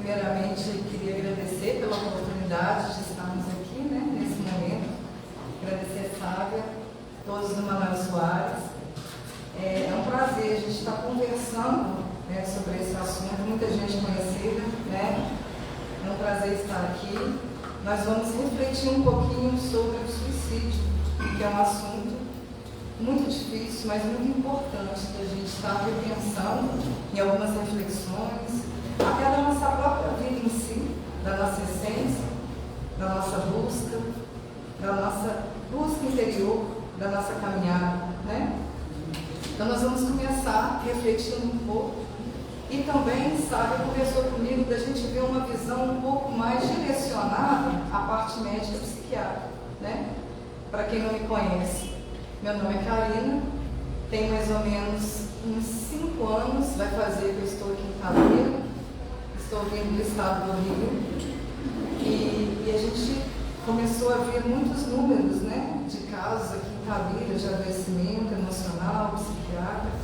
Primeiramente, queria agradecer pela oportunidade de estarmos aqui, nesse momento. Agradecer a Sávia, todos do Manuel Soares. É um prazer a gente estar conversando sobre esse assunto, muita gente conhecida, É um prazer estar aqui. Nós vamos refletir um pouquinho sobre o suicídio, que é um assunto muito difícil, mas muito importante da gente estar repensando em algumas reflexões, até da nossa própria vida em si, da nossa essência, da nossa busca interior, da nossa caminhada, Então nós vamos começar refletindo um pouco e também, sabe, conversou comigo da gente ver uma visão um pouco mais direcionada à parte médica e psiquiátrica, Para quem não me conhece, meu nome é Karina, tenho mais ou menos uns 5 anos, vai fazer que eu estou aqui em Itabira, estou vindo do estado do Rio, e a gente começou a ver muitos números, de casos aqui em Itabira, de adoecimento emocional, psiquiátrico.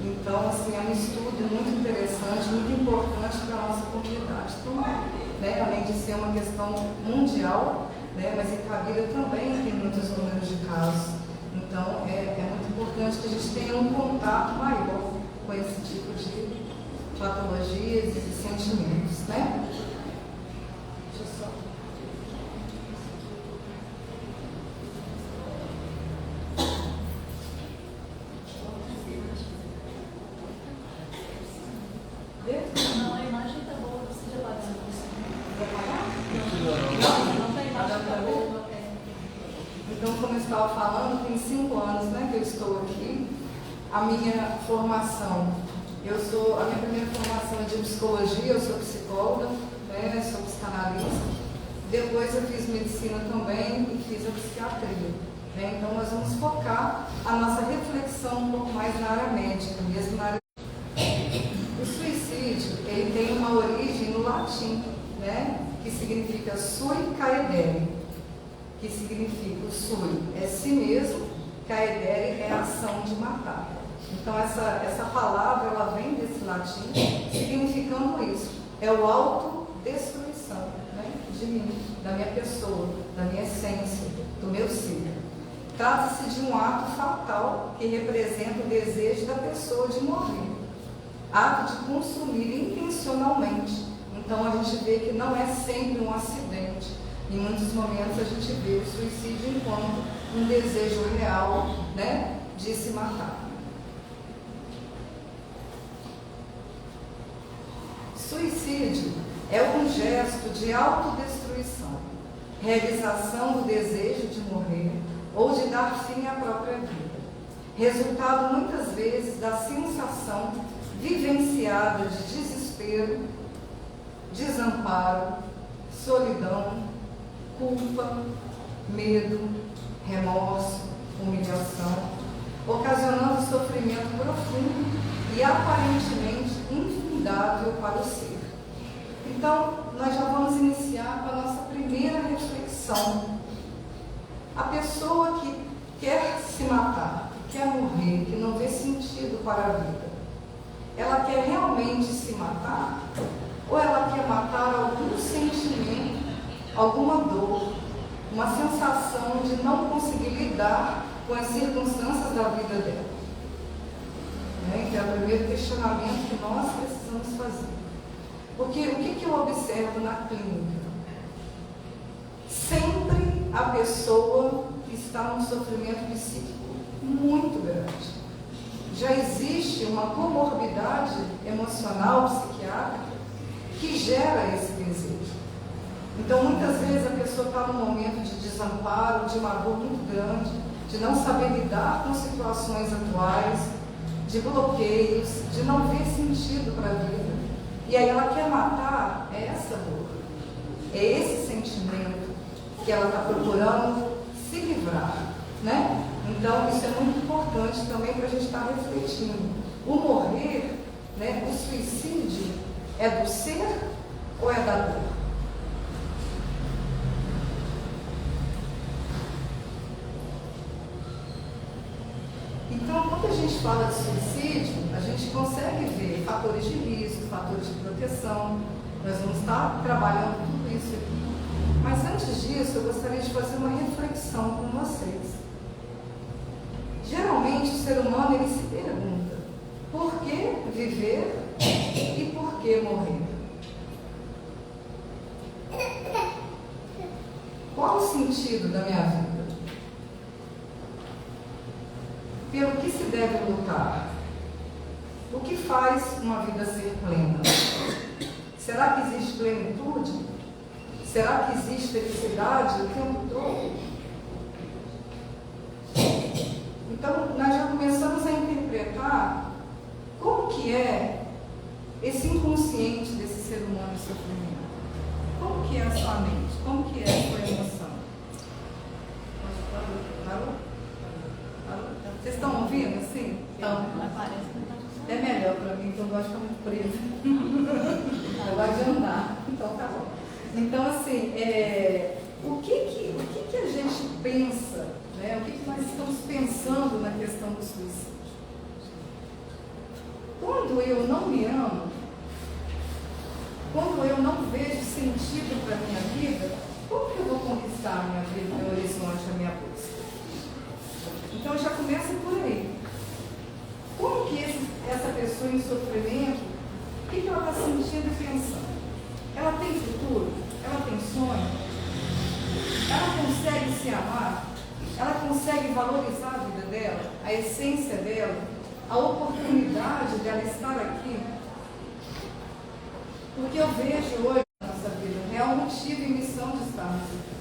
Então, assim, é um estudo muito interessante, muito importante para a nossa comunidade também, além de ser uma questão mundial, mas Itabira também tem muitos números de casos. Então, é muito importante que a gente tenha um contato maior com esse tipo de patologias e sentimentos, Deixa eu só... Não, a imagem está boa, você já pode Não tem imagem boa. Então, como eu estava falando, tem 5 anos que eu estou aqui. A minha formação, a minha primeira formação é de psicologia, eu sou psicóloga, sou psicanalista. Depois eu fiz medicina também e fiz a psiquiatria. Então, nós vamos focar a nossa reflexão um pouco mais na área médica, mesmo na área. O suicídio, ele tem uma origem no latim, que significa sui caedere, que significa o sui é si mesmo, caedere é a ação de matar. Então essa palavra ela vem desse latim significando isso, é o autodestruição de mim, da minha pessoa, da minha essência, do meu ser. Trata-se de um ato fatal que representa o desejo da pessoa de morrer, ato de consumir intencionalmente. Então a gente vê que não é sempre um acidente. Em muitos momentos a gente vê o suicídio enquanto um desejo real, de se matar. Suicídio é um gesto de autodestruição, realização do desejo de morrer ou de dar fim à própria vida, resultado muitas vezes da sensação vivenciada de desespero, desamparo, solidão, culpa, medo, remorso, humilhação, ocasionando sofrimento profundo e aparentemente infindável para o ser. Então, nós já vamos iniciar com a nossa primeira reflexão. A pessoa que quer se matar, que quer morrer, que não vê sentido para a vida, ela quer realmente se matar? Ou ela quer matar algum sentimento, alguma dor, uma sensação de não conseguir lidar com as circunstâncias da vida dela? Que é o primeiro questionamento que nós precisamos fazer. Porque o que eu observo na clínica? Sempre a pessoa está num sofrimento psíquico muito grande. Já existe uma comorbidade emocional, psiquiátrica, que gera esse desejo. Então, muitas vezes a pessoa está num momento de desamparo, de uma dor muito grande, de não saber lidar com situações atuais, de bloqueios, de não ver sentido para a vida. E aí ela quer matar essa dor, é esse sentimento que ela está procurando se livrar, Então, isso é muito importante também para a gente estar refletindo. O morrer, o suicídio, é do ser ou é da dor? Então, quando a gente fala de suicídio, a gente consegue ver fatores de risco, fatores de proteção, Nós vamos estar trabalhando tudo isso aqui. Mas antes disso, eu gostaria de fazer uma reflexão com vocês. Geralmente, o ser humano ele se pergunta: por que viver e por que morrer? Qual o sentido da minha vida? Pelo que se deve lutar? O que faz uma vida ser plena? Será que existe plenitude? Será que existe felicidade o tempo todo? Então, nós já começamos a interpretar como que é esse inconsciente desse ser humano em sofrimento. Como que é a sua mente? Como que é a sua emoção? Alô? Vocês estão ouvindo assim? Então, é melhor para mim, então eu gosto de ficar muito presa. Eu gosto de andar, então tá bom. Então, assim, o que a gente pensa, né? O que nós estamos pensando na questão do suicídio? Quando eu não me amo, quando eu não vejo sentido para a minha vida, como que eu vou conquistar a minha vida, meu horizonte, a minha busca? Então já começa por aí. Como que essa pessoa em sofrimento, o que ela está sentindo e pensando? Ela tem futuro? Ela tem sonho? Ela consegue se amar? Ela consegue valorizar a vida dela, a essência dela, a oportunidade de ela estar aqui? Porque eu vejo hoje na nossa vida um real motivo e missão de estarmos aqui.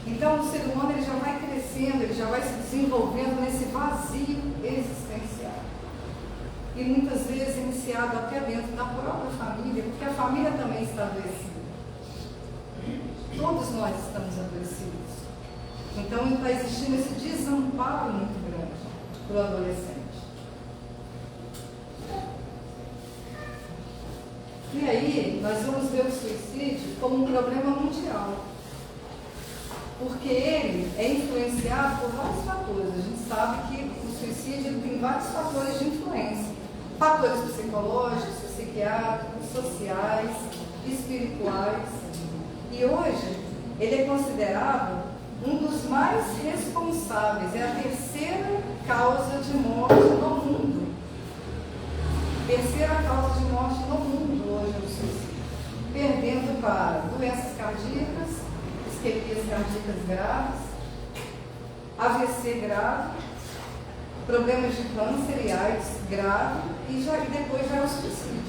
Então o ser humano ele já vai crescendo, ele já vai se desenvolvendo nesse vazio existencial. E muitas vezes iniciado até dentro da própria família, porque a família também está adoecida. Todos nós estamos adoecidos. Então está existindo esse desamparo muito grande para o adolescente. E aí, nós vamos ver o suicídio como um problema mundial. Porque ele é influenciado por vários fatores. A gente sabe que o suicídio tem vários fatores de influência. Fatores psicológicos, psiquiátricos, sociais, espirituais. E hoje, ele é considerado um dos mais responsáveis. É a terceira causa de morte no mundo. Terceira causa de morte no mundo hoje é o suicídio. Perdendo para doenças cardíacas, isquemias cardíacas graves, AVC grave, problemas de câncer e AIDS grave e depois já é o suicídio.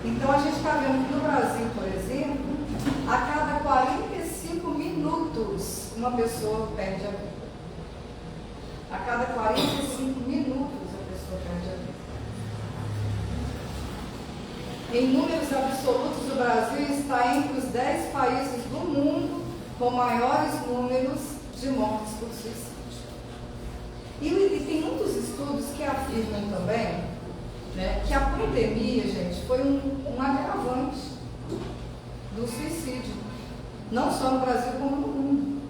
Então a gente está vendo que no Brasil, por exemplo, a cada 45 minutos uma pessoa perde a vida. A cada 45 minutos a pessoa perde a vida. Em números absolutos, o Brasil está entre os 10 países do mundo com maiores números de mortes por suicídio. E tem muitos estudos que afirmam também, né, que a pandemia, gente, foi um agravante do suicídio, não só no Brasil como no mundo.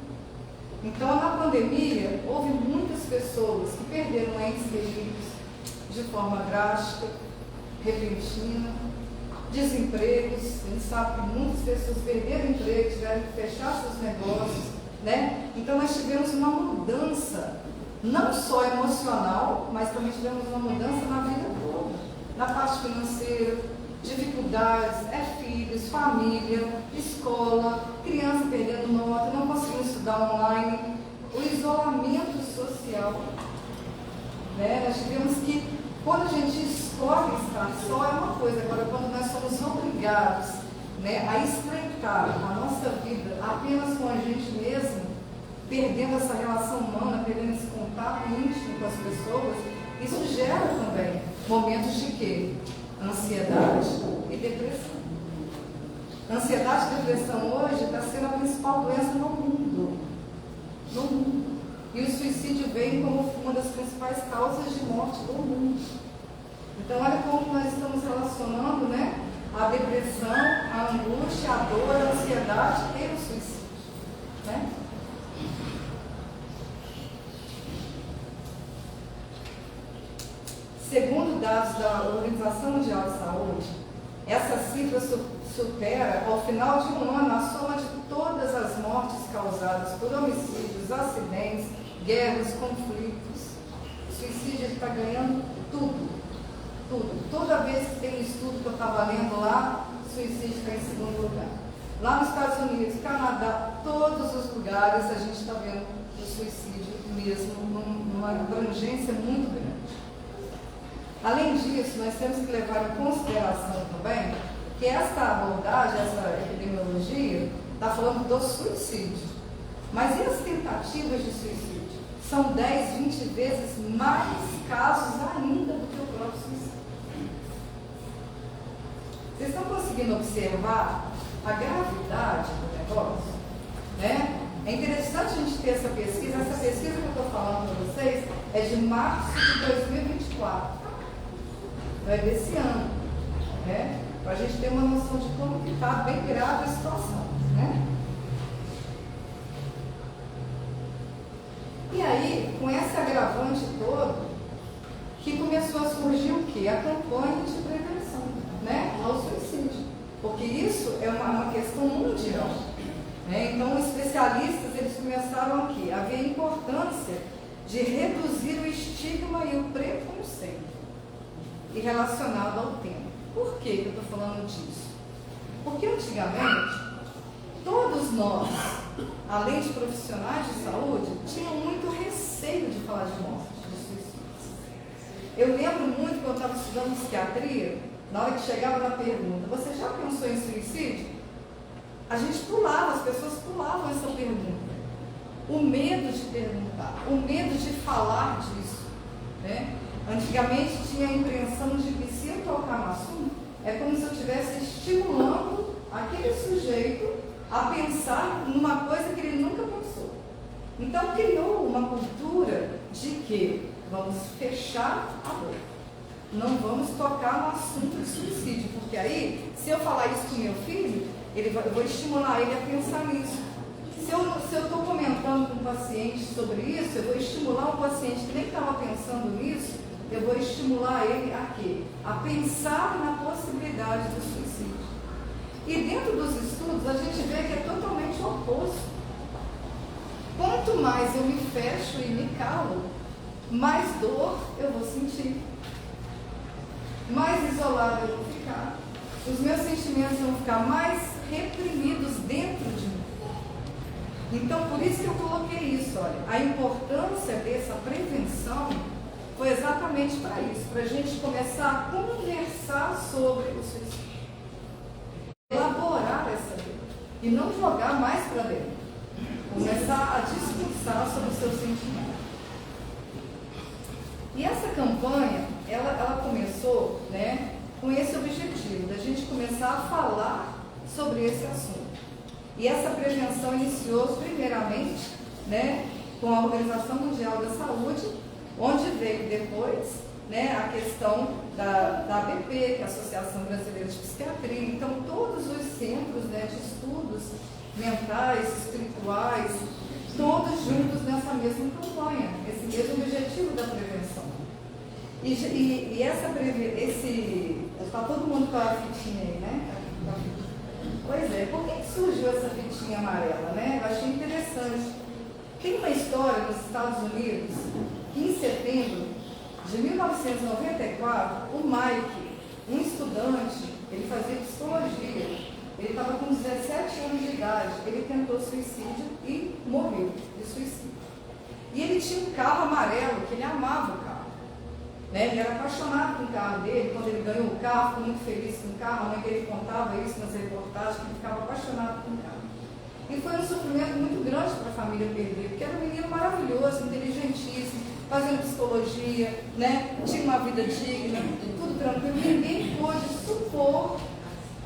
Então, na pandemia, houve muitas pessoas que perderam entes queridos de forma drástica, repentina, desempregos. A gente sabe que muitas pessoas perderam emprego, tiveram que fechar seus negócios, né? Então nós tivemos uma mudança, não só emocional, mas também tivemos uma mudança na vida toda, na parte financeira, dificuldades, filhos, família, escola, criança perdendo nota, não conseguindo estudar online, o isolamento social, né? Nós tivemos que, quando a gente escolhe estar só é uma coisa, agora quando nós somos obrigados, né, a estreitar a nossa vida apenas com a gente mesmo, perdendo essa relação humana, perdendo esse contato íntimo com as pessoas, isso gera também momentos de quê? Ansiedade e depressão. Ansiedade e depressão hoje está sendo a principal doença no mundo. No mundo. E o suicídio vem como uma das principais causas de morte do mundo. Então, olha como nós estamos relacionando, né, a depressão, a angústia, a dor, a ansiedade e o suicídio. Né? Segundo dados da Organização Mundial de Saúde, Essa cifra supera, ao final de um ano, a soma de todas as mortes causadas por homicídios, acidentes, guerras, conflitos. O suicídio está ganhando tudo. Toda vez que tem um estudo que eu estava lendo lá, o suicídio está em segundo lugar. Lá nos Estados Unidos, Canadá, todos os lugares a gente está vendo o suicídio mesmo numa abrangência muito grande. Além disso, nós temos que levar em consideração também que esta abordagem, essa epidemiologia, está falando do suicídio. Mas e as tentativas de suicídio? São 10, 20 vezes mais casos ainda do que o próprio suicídio. Vocês estão conseguindo observar a gravidade do negócio? Né? É interessante a gente ter essa pesquisa. Essa pesquisa que eu estou falando para vocês é de março de 2024. É desse ano. Né? Para a gente ter uma noção de como que está bem grave a situação. Né? E aí, com esse agravante todo, que começou a surgir o quê? A campanha de prevenção, né, ao suicídio. Porque isso é uma questão mundial. Né? Então, os especialistas eles começaram aqui a ver a importância de reduzir o estigma e o preconceito e relacionado ao tema. Por que eu estou falando disso? Porque antigamente, todos nós, além de profissionais de saúde, tinham muito receio de falar de morte, de suicídio. Eu lembro muito quando eu estava estudando psiquiatria, na hora que chegava na pergunta, você já pensou em suicídio? A gente pulava, as pessoas pulavam essa pergunta. O medo de perguntar, o medo de falar disso. Né? Antigamente tinha a impressão de que se eu tocar no assunto, é como se eu estivesse estimulando aquele sujeito a pensar numa coisa que ele nunca pensou. Então criou uma cultura de que vamos fechar a boca. Não vamos tocar no assunto de suicídio, porque aí, se eu falar isso com meu filho, eu vou estimular ele a pensar nisso. Se eu estou comentando com um paciente sobre isso, eu vou estimular um paciente que nem estava pensando nisso, eu vou estimular ele a quê? A pensar na possibilidade do suicídio. E dentro dos estudos, a gente vê que é totalmente o oposto. Quanto mais eu me fecho e me calo, mais dor eu vou sentir. Mais isolado eu vou ficar. Os meus sentimentos vão ficar mais reprimidos dentro de mim. Então, por isso que eu coloquei isso, olha. A importância dessa prevenção foi exatamente para isso, para a gente começar a conversar sobre o suicídio. Elaborar essa vida. E não jogar mais para dentro. Começar a discursar sobre o seu sentimento. E essa campanha, ela começou, né, com esse objetivo, da gente começar a falar sobre esse assunto. E essa prevenção iniciou primeiramente, né, com a Organização Mundial da Saúde, onde veio depois, né, a questão da ABP, que é a Associação Brasileira de Psiquiatria. Então, todos os centros, né, de estudos mentais, espirituais, todos juntos nessa mesma campanha, esse mesmo objetivo da prevenção. E está todo mundo com a fitinha aí, né? Pois é, por que surgiu essa fitinha amarela, né? Eu achei interessante. Tem uma história nos Estados Unidos, que em setembro de 1994, o Mike, um estudante, ele fazia psicologia, ele estava com 17 anos de idade, ele tentou suicídio e morreu de suicídio. E ele tinha um carro amarelo, que ele amava o carro. Né? Ele era apaixonado com o carro dele, quando ele ganhou o carro, ficou muito feliz com o carro, a mãe dele contava isso nas reportagens, que ele ficava apaixonado com o carro. E foi um sofrimento muito grande para a família perder, porque era um menino maravilhoso, inteligentíssimo, fazendo psicologia, né? Tinha uma vida digna, tudo tranquilo. Ninguém pôde supor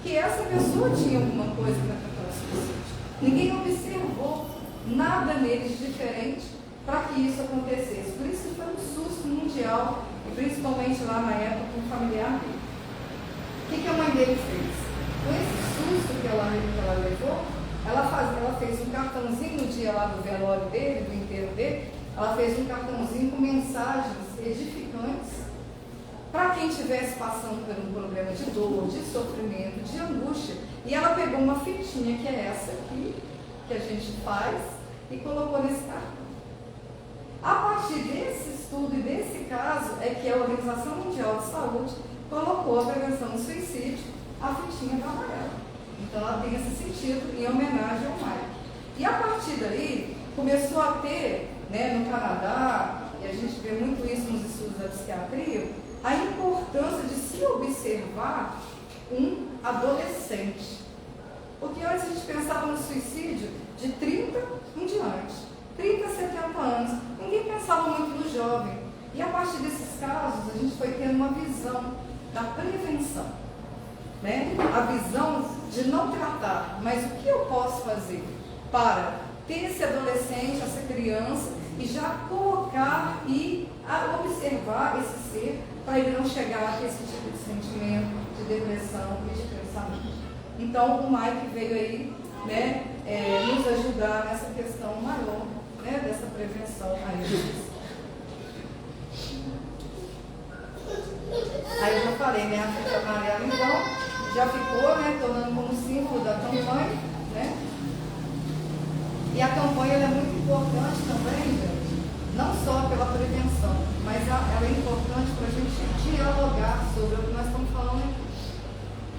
que essa pessoa tinha alguma coisa para tratar o suicídio. Ninguém observou nada nele de diferente para que isso acontecesse. Por isso foi um susto mundial, e principalmente lá na época com o familiar dele. O que a mãe dele fez? Com esse susto que ela levou, ela fez um cartãozinho no dia lá do velório dele, do enterro dele, ela fez um cartãozinho com mensagens edificantes para quem estivesse passando por um problema de dor, de sofrimento, de angústia. E ela pegou uma fitinha, que é essa aqui, que a gente faz, e colocou nesse cartão. A partir desse estudo e desse caso, é que a Organização Mundial de Saúde colocou a prevenção do suicídio, a fitinha da amarela. Então ela tem esse sentido em homenagem ao Mike. E a partir daí, começou a ter, né, no Canadá, e a gente vê muito isso nos estudos da psiquiatria, a importância de se observar um adolescente. Porque antes a gente pensava no suicídio de 30 em diante, 30 a 70 anos. Ninguém pensava muito no jovem. E a partir desses casos, a gente foi tendo uma visão da prevenção, né? A visão de não tratar, mas o que eu posso fazer para ter esse adolescente, essa criança, e já colocar e observar esse ser, para ele não chegar a esse tipo de sentimento, de depressão e de pensamento. Então o Mike veio aí, né, nos ajudar nessa questão maior, né, dessa prevenção aí. Aí eu já falei, né, a fita amarela então já ficou, né, tornando como símbolo da campanha, né? E a campanha ela é muito importante também, gente, não só pela prevenção, mas ela é importante para a gente dialogar sobre o que nós estamos falando aqui.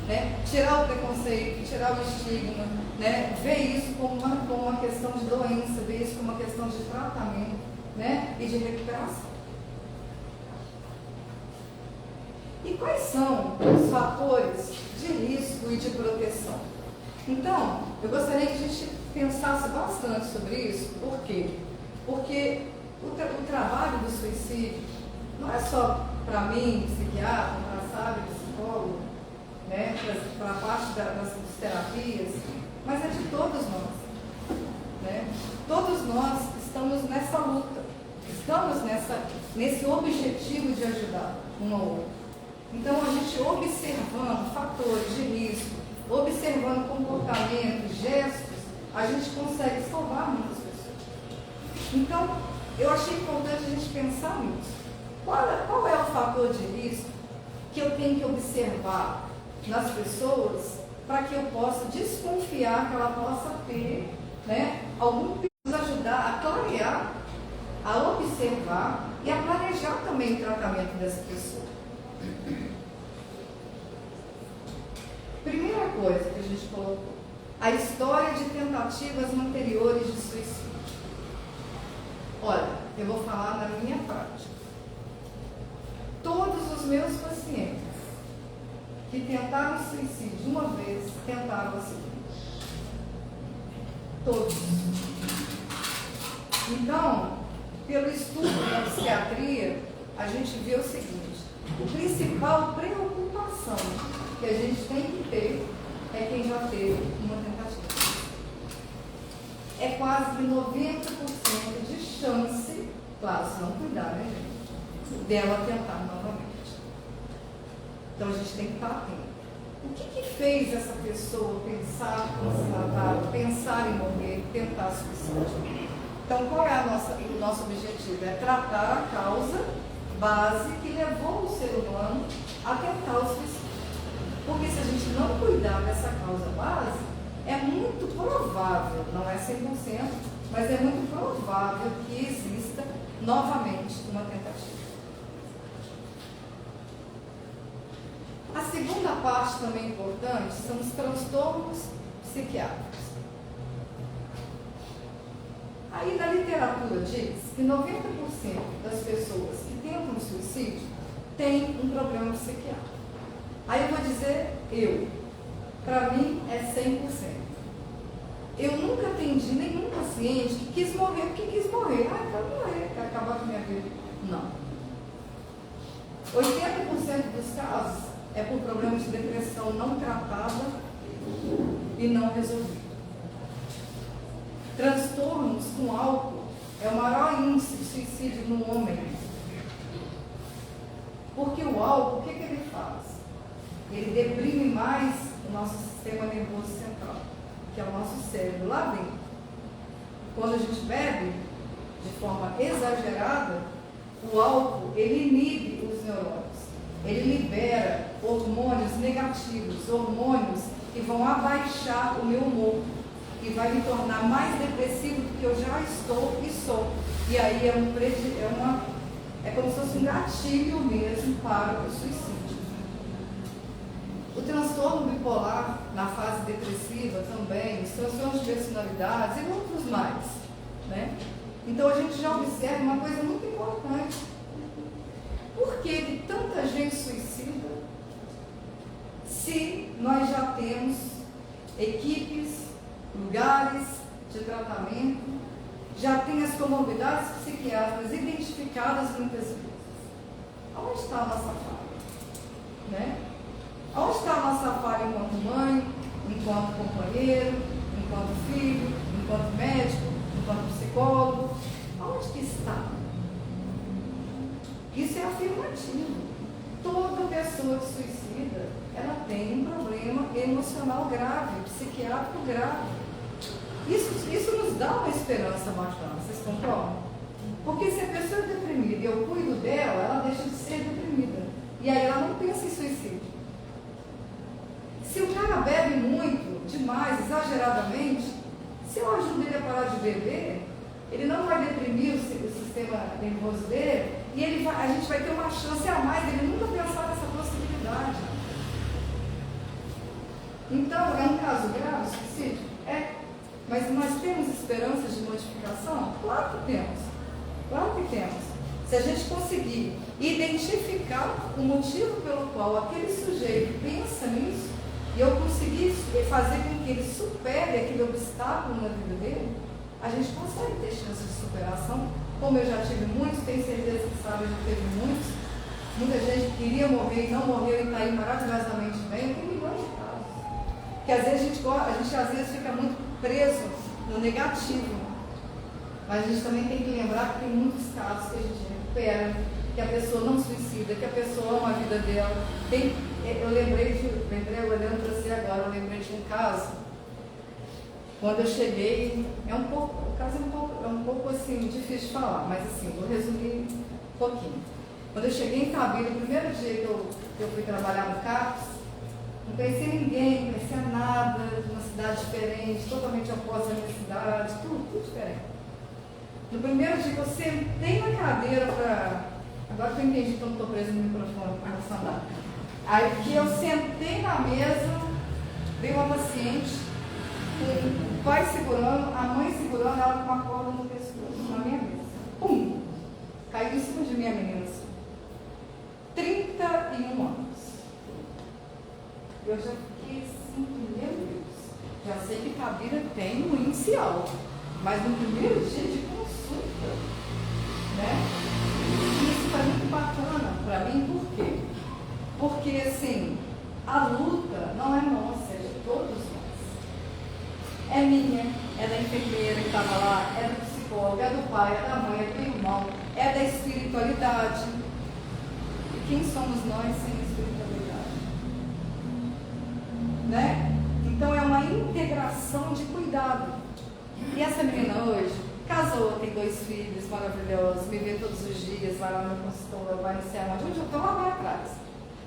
Né? Tirar o preconceito, tirar o estigma, né? Ver isso como uma questão de doença, ver isso como uma questão de tratamento, né? E de recuperação. E quais são os fatores de risco e de proteção? Então, eu gostaria que a gente pensasse bastante sobre isso. Por quê? Porque o trabalho do suicídio não é só para mim, psiquiatra, para psicólogo, né, para a parte das terapias, mas é de todos nós. Né? Todos nós estamos nessa luta, estamos nesse objetivo de ajudar um ao outro. Então, a gente observando fatores de risco, observando comportamentos, gestos, a gente consegue salvar muitas pessoas. Então, eu achei importante a gente pensar nisso. Qual é o fator de risco que eu tenho que observar nas pessoas para que eu possa desconfiar que ela possa ter, né, algum perigo, nos ajudar a clarear, a observar e a planejar também o tratamento dessa pessoa. Primeira coisa que a gente colocou, a história de tentativas anteriores de suicídio. Olha, eu vou falar na minha prática. Todos os meus pacientes que tentaram suicídio uma vez, tentaram a segunda. Todos. Então, pelo estudo da psiquiatria, a gente vê o seguinte: a principal preocupação que a gente tem que ter é quem já teve uma tentativa. É quase 90% de chance, claro, se não cuidar, né, gente, dela tentar novamente. Então a gente tem que estar atento. O que fez essa pessoa pensar em se matar, pensar em morrer, tentar suicídio? Então qual é o nosso objetivo? É tratar a causa base que levou o ser humano a tentar o suicídio. Porque se a gente não cuidar dessa causa base, é muito provável, não é 100%, mas é muito provável que exista novamente uma tentativa. A segunda parte também importante são os transtornos psiquiátricos. Aí na literatura diz que 90% das pessoas que tentam suicídio têm um problema psiquiátrico. Aí eu vou dizer para mim é 100%. Eu nunca atendi nenhum paciente que quis morrer porque quis morrer. Ah, eu quero morrer, quero acabar com a minha vida. Não. 80% dos casos é por problemas de depressão não tratada e não resolvida. Transtornos com álcool é o maior índice de suicídio no homem. Porque o álcool, o que ele faz? Ele deprime mais o nosso sistema nervoso central, que é o nosso cérebro lá dentro. Quando a gente bebe de forma exagerada, o álcool, ele inibe os neurônios. ele libera hormônios negativos, hormônios que vão abaixar o meu humor e vai me tornar mais depressivo do que eu já estou e sou. E aí é como se fosse um gatilho mesmo para o suicídio. O transtorno bipolar, na fase depressiva também, os transtornos de personalidades e outros mais, né? Então a gente já observa uma coisa muito importante. Por que tanta gente suicida se nós já temos equipes, lugares de tratamento, já tem as comorbidades psiquiátricas identificadas muitas vezes? Onde está a nossa falha? Né? Onde está a nossa falha enquanto mãe, enquanto companheiro, enquanto filho, enquanto médico, enquanto psicólogo? Onde que está? Isso é afirmativo. Toda pessoa que suicida, ela tem um problema emocional grave, psiquiátrico grave. Isso nos dá uma esperança bacana, vocês concordam? Porque se a pessoa é deprimida e eu cuido dela, ela deixa de ser deprimida. E aí ela não pensa em suicídio. Se o cara bebe muito, demais, exageradamente, se eu ajudo ele a parar de beber, ele não vai deprimir o sistema nervoso dele e a gente vai ter uma chance a mais dele nunca pensar nessa possibilidade. Então, é um caso grave o suicídio? É. Mas nós temos esperanças de modificação? Claro que temos. Claro que temos. Se a gente conseguir identificar o motivo pelo qual aquele sujeito pensa nisso, e eu conseguir fazer com que ele supere aquele obstáculo na vida dele, a gente consegue ter chance de superação. Como eu já tive muitos, tenho certeza que sabe, já teve muitos. Muita gente queria morrer e não morreu e está aí maravilhosamente bem. Tem milhões de casos. Porque às vezes a gente às vezes fica muito preso no negativo. Mas a gente também tem que lembrar que tem muitos casos que a gente recupera, que a pessoa não suicida, que a pessoa ama a vida dela. Olhando para você agora, eu lembrei de um caso. Quando eu cheguei, o caso é um pouco assim, difícil de falar, mas assim, vou resumir um pouquinho. Quando eu cheguei em Itabira, o primeiro dia que eu fui trabalhar no CAPS, não conhecia ninguém, não conhecia nada, de uma cidade diferente, totalmente oposta à minha cidade, tudo diferente. No primeiro dia que eu sentei na cadeira agora que eu entendi que eu não estou preso no microfone para não andar. Aí que eu sentei na mesa, veio uma paciente, o pai segurando, a mãe segurando, ela com uma corda no pescoço, na minha mesa. Pum! Caiu em cima de mim a menina assim. 31 anos. Eu já fiquei assim, meu Deus, já sei que Itabira tem um índice alto, mas no primeiro dia de consulta, né? E isso foi muito bacana para mim, por quê? Porque assim, a luta não é nossa, é de todos nós. É minha, é da enfermeira que estava lá, é do psicólogo, é do pai, é da mãe, é do irmão, é da espiritualidade. E quem somos nós sem espiritualidade? Né? Então é uma integração de cuidado. E essa menina hoje casou, tem 2 filhos maravilhosos, me vê todos os dias, vai lá no meu consultório, vai no céu, onde eu estou lá vai atrás.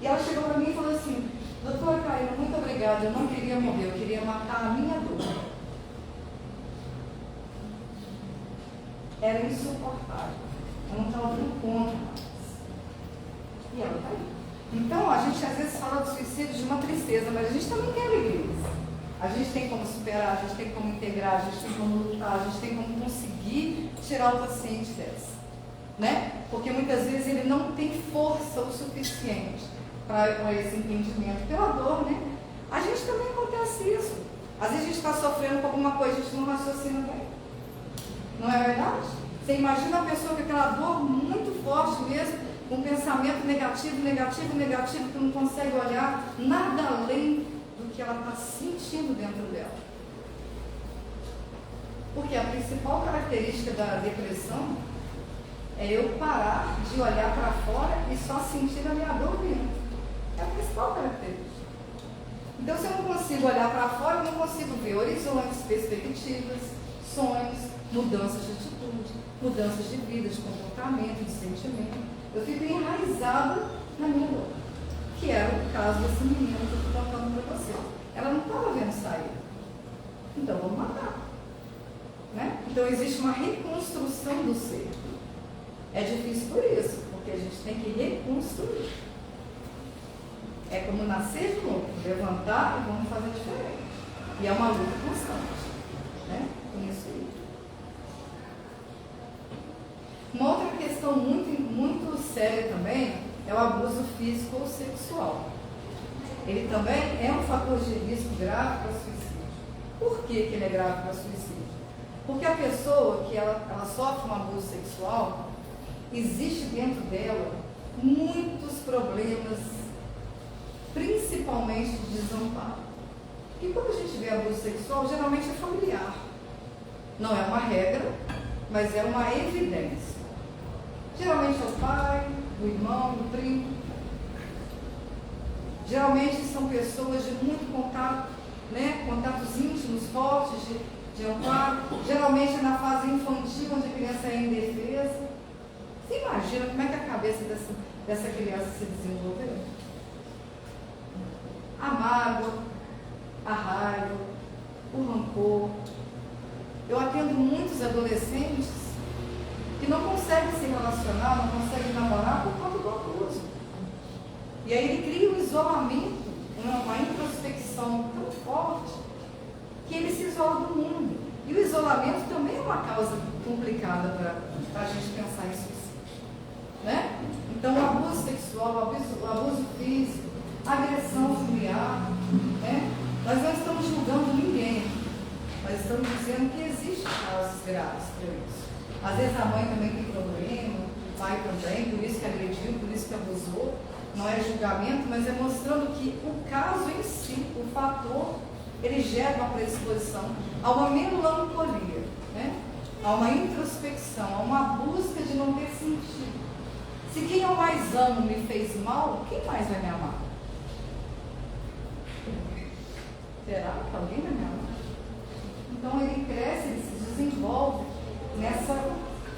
E ela chegou para mim e falou assim: doutora Karina, muito obrigada, eu não queria morrer, eu queria matar a minha dor. Era insuportável, eu não estava dando conta mais. E ela está aí. Então, a gente às vezes fala do suicídio de uma tristeza, mas a gente também tem alegrias. A gente tem como superar, a gente tem como integrar, a gente tem como lutar, a gente tem como conseguir tirar o paciente dessa. Né? Porque muitas vezes ele não tem força o suficiente para esse entendimento pela dor, né? A gente também acontece isso. Às vezes a gente está sofrendo com alguma coisa, a gente não raciocina bem. Não é verdade? Você imagina uma pessoa com aquela dor muito forte mesmo, com um pensamento negativo, que não consegue olhar nada além do que ela está sentindo dentro dela. Porque a principal característica da depressão é eu parar de olhar para fora e só sentir a minha dor dentro. É a principal característica. Então, se eu não consigo olhar para fora, eu não consigo ver horizontes, perspectivas, sonhos, mudanças de atitude, mudanças de vida, de comportamento, de sentimento. Eu fico enraizada na minha dor. que era o caso dessa menina que eu estou contando para você. Ela não estava vendo sair. Então, vamos matar. Né? Então, existe uma reconstrução do ser. É difícil por isso, porque a gente tem que reconstruir. É como nascer de novo, levantar e vamos fazer diferente. E é uma luta constante. Né? Com isso aí. Uma outra questão muito séria também é o abuso físico ou sexual. Ele também é um fator de risco grave para suicídio. Por que ele é grave para suicídio? Porque a pessoa que ela sofre um abuso sexual, existe dentro dela muitos problemas, principalmente de desamparo. E quando a gente vê abuso sexual, geralmente é familiar. Não é uma regra, mas é uma evidência. Geralmente é o pai, o irmão, o primo. Geralmente são pessoas de muito contato, né? Contatos íntimos, fortes, de amparo. Geralmente é na fase infantil, onde a criança é indefesa. Você imagina como é que a cabeça dessa criança se desenvolveu? A mágoa, a raiva, o rancor. Eu atendo muitos adolescentes que não conseguem se relacionar, não conseguem namorar por conta do abuso. E aí ele cria um isolamento, uma introspecção tão forte, que ele se isola do mundo. E o isolamento também é uma causa complicada para a gente pensar em suicídio. Né? Então, o abuso sexual, o abuso físico, a agressão familiar, né? Nós não estamos julgando ninguém, nós estamos dizendo que existem casos graves para isso. Às vezes a mãe também tem problema, o pai também, por isso que agrediu, por isso que abusou. Não é julgamento, mas é mostrando que o caso em si, o fator, ele gera uma predisposição a uma melancolia, né? A uma introspecção, a uma busca de não ter sentido. Se quem eu mais amo me fez mal, quem mais vai me amar? Será que alguém vai me amar? Então ele cresce, ele se desenvolve nessa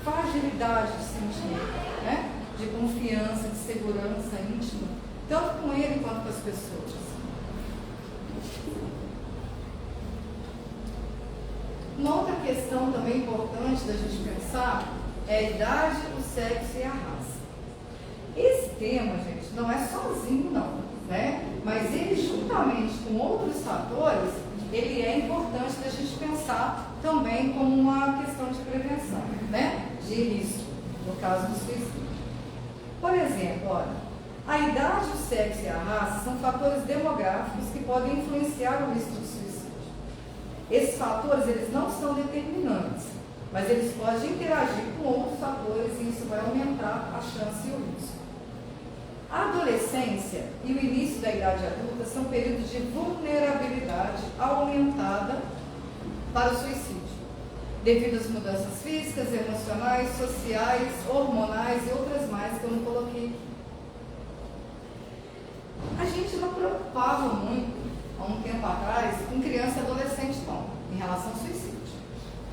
fragilidade de sentimento, né? De confiança, de segurança íntima, tanto com ele quanto com as pessoas. Uma outra questão também importante da gente pensar é a idade, o sexo e a raça. Esse tema, gente, não é sozinho não, né? Mas ele, juntamente com outros fatores, ele é importante da gente pensar também como uma questão de prevenção, né? De risco, no caso do suicídio. Por exemplo, olha, a idade, o sexo e a raça são fatores demográficos que podem influenciar o risco de suicídio. Esses fatores, eles não são determinantes, mas eles podem interagir com outros fatores e isso vai aumentar a chance e o risco. A adolescência e o início da idade adulta são períodos de vulnerabilidade aumentada para o suicídio, devido às mudanças físicas, emocionais, sociais, hormonais e outras mais que eu não coloquei aqui. A gente não preocupava muito, há um tempo atrás, com criança e adolescente não, em relação ao suicídio.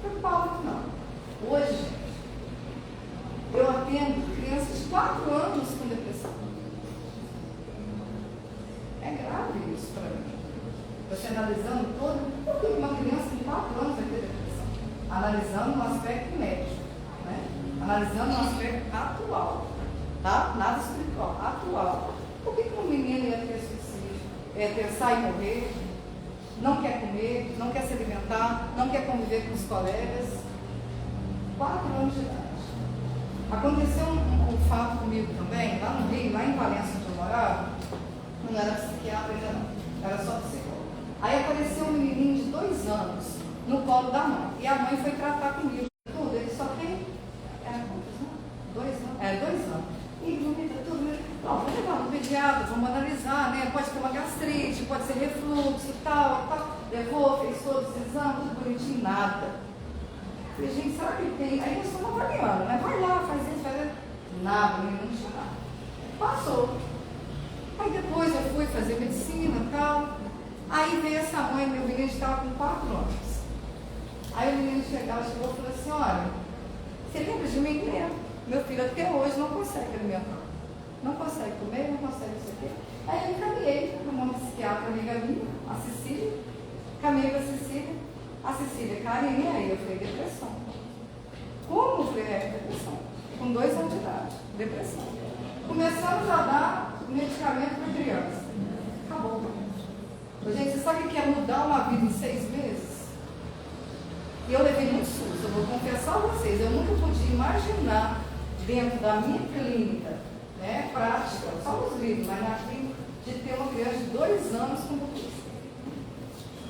Não preocupava muito não. Hoje, gente, eu atendo crianças de 4 anos com depressão. É grave isso para mim. Você analisando todo, por que uma criança de 4 anos vai ter depressão? Analisando no aspecto médico, né? Analisando no aspecto atual, tá? Nada espiritual, atual. Por que um menino ia ter suicídio? Pensar em morrer, não quer comer, não quer se alimentar, não quer conviver com os colegas? 4 anos de idade. Aconteceu um fato comigo também, lá no Rio, lá em Valença, onde eu morava. Não era psiquiatra ainda não, era só psicólogo. Aí apareceu um menininho de 2 anos no colo da mãe. E a mãe foi tratar comigo. Tudo, ele só tem. Quantos anos? 2 anos? 2 anos. E vomita tudo. Não, vamos levar no pediatra, vamos analisar, né? Pode ter uma gastrite, pode ser refluxo e tal. Levou, fez todos os exames, tudo bonitinho, nada. Falei, gente, será que ele tem? Aí eu sou avaliando, né? Vai lá, faz isso, faz isso. Nada, não tinha nada. Passou. Aí depois eu fui fazer medicina e tal. Aí veio essa mãe, meu menino estava com 4 anos. Aí o menino chegou e falou assim, olha, você lembra de mim? Lembro. Meu filho até hoje não consegue alimentar. Não consegue comer, não consegue isso aqui. Aí eu caminhei para uma psiquiatra amiga minha, a Cecília, caminhei para a Cecília, Karine, aí eu falei, depressão. Como? Eu falei, depressão. Com 2 anos de idade, depressão. Começamos a dar medicamento para criança. Acabou. Gente, você sabe o que é mudar uma vida em 6 meses? E eu levei muito susto, eu vou confessar a vocês, eu nunca podia imaginar dentro da minha clínica, né, prática, só nos livros, mas na clínica, de ter uma criança de 2 anos com autismo.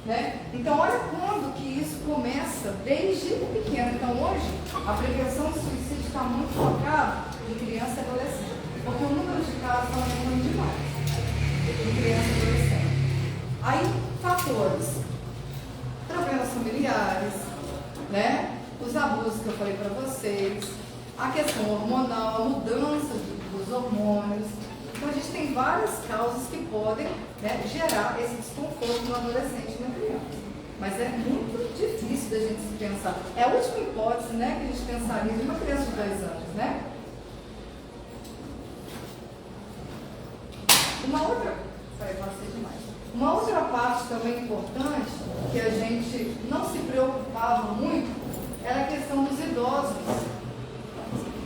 Né? Então, olha quando que isso começa desde pequeno. Então, hoje, a prevenção do suicídio está muito focada em criança e adolescente, porque o número de casos está aumentando demais em criança e adolescente. Aí, fatores, problemas familiares, né? Os abusos que eu falei para vocês, a questão hormonal, a mudança dos hormônios. Então, a gente tem várias causas que podem, né, gerar esse desconforto no adolescente e na criança. Mas é muito difícil da gente se pensar. É a última hipótese, né, que a gente pensaria de uma criança de 2 anos, né? Uma outra parte também importante, que a gente não se preocupava muito, era a questão dos idosos.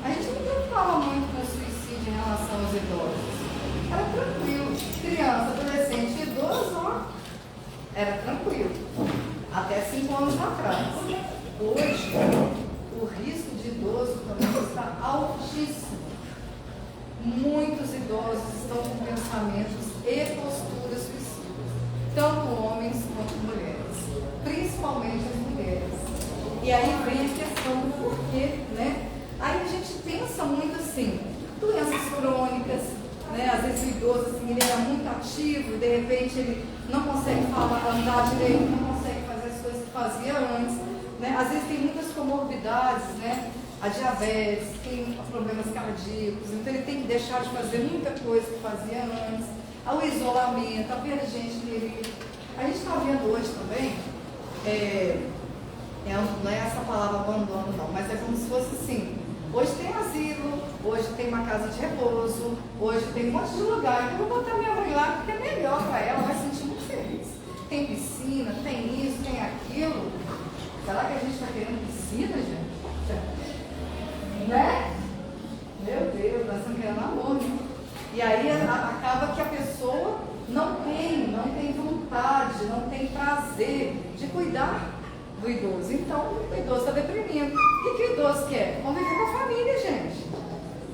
A gente não preocupava muito com o suicídio em relação aos idosos. Era tranquilo. Criança, adolescente, idoso, ó, era tranquilo. Até 5 anos atrás. Hoje, o risco de idoso também está altíssimo. Muitos idosos estão com pensamentos e posturas suicidas, tanto homens quanto mulheres, principalmente as mulheres. E aí vem a questão do porquê, né? Aí a gente pensa muito assim, doenças crônicas, né? Às vezes o idoso assim, ele era muito ativo e de repente ele não consegue falar, andar direito, não consegue fazer as coisas que fazia antes, né? Às vezes tem muitas comorbidades, né? A diabetes, tem problemas cardíacos, então ele tem que deixar de fazer muita coisa que fazia antes, o isolamento, a perda de gente querida. A gente está vendo hoje também, não é essa palavra abandono não, mas é como se fosse assim, hoje tem asilo, hoje tem uma casa de repouso, hoje tem um monte de lugar, então eu vou botar minha mãe lá porque é melhor para ela, vai se sentir muito feliz. Tem piscina, tem isso, tem aquilo. Será que a gente está querendo piscina, gente? Né? Meu Deus, nós estamos querendo amor, né? E aí acaba que a pessoa não tem vontade, não tem prazer de cuidar do idoso. Então, o idoso está deprimindo. O que o idoso quer? Conviver com a família, gente.